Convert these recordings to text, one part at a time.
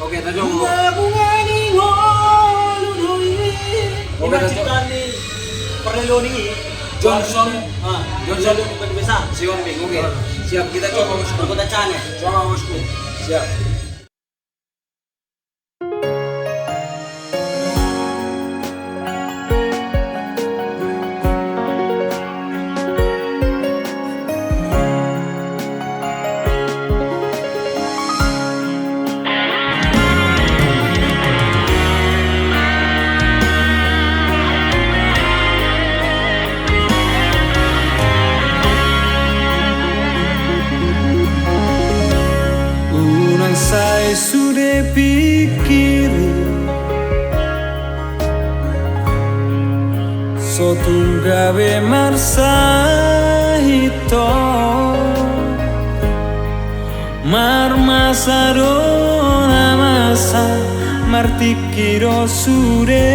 Oke, ta Jong. Bunga ni ngoludoi. Oke, ta Jong. Ciptaan ni Perlelo ni Johnson. Johnson berbeza. Si Onbing, oke. Siap, kita coba bosku. Kota Cane. Coba bosku. Siap. Saya sudah pikir sotung gawe marsa hito mar masa dona masa martikiro sude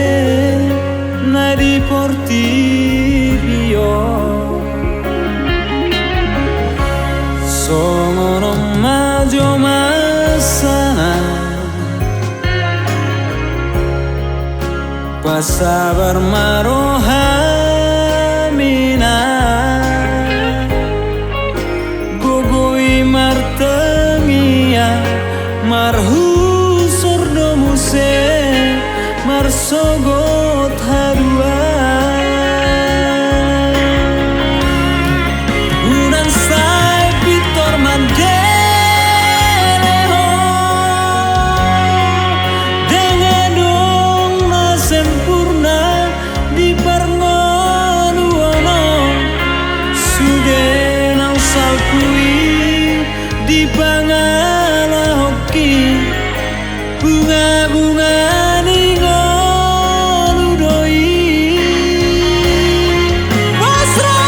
nadi portirio sono majo sana pasabar marohamina gogoi martengia marhu sordo muse marsogot hadua unan sai pitor mande di pangala hoki bunga-bunga ni ngoludoi pasra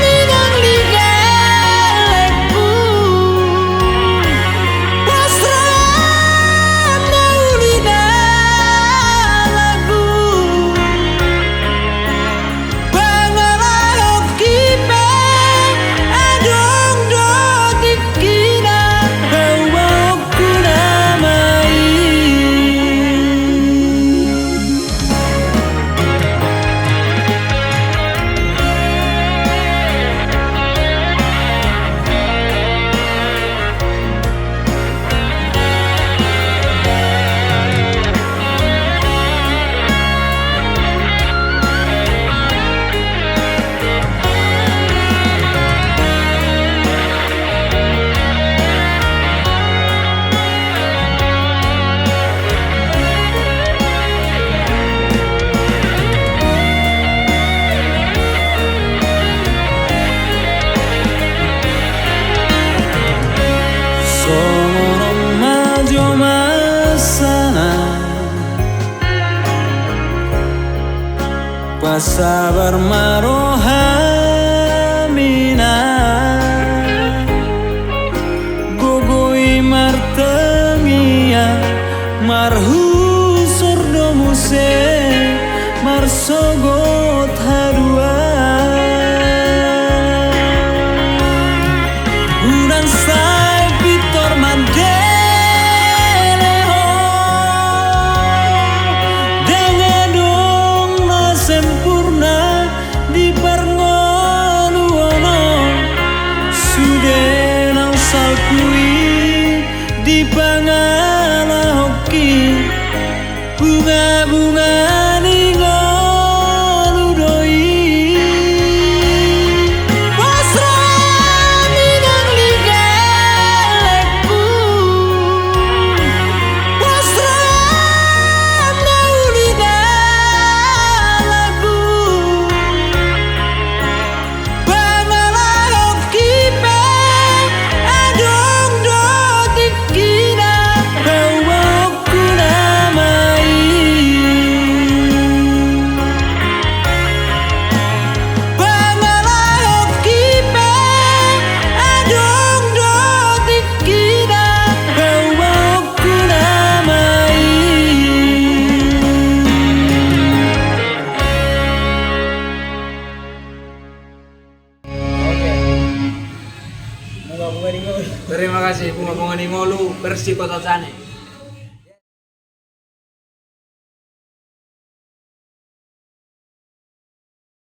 minang ligaleku pasra maulida lagu pangala hoki pe adong dotik pasabar marohamina gogoi martengia marhu sordo muse marsogot hadua unan sai pitor mande sempurna di parngoluono sude nang salkui di pangala hoki bunga-bunga ni ngoludoi pasra minang ligaleku pasra maulida Terima kasih bunga-bunga di Ngolu versi Kota Cane.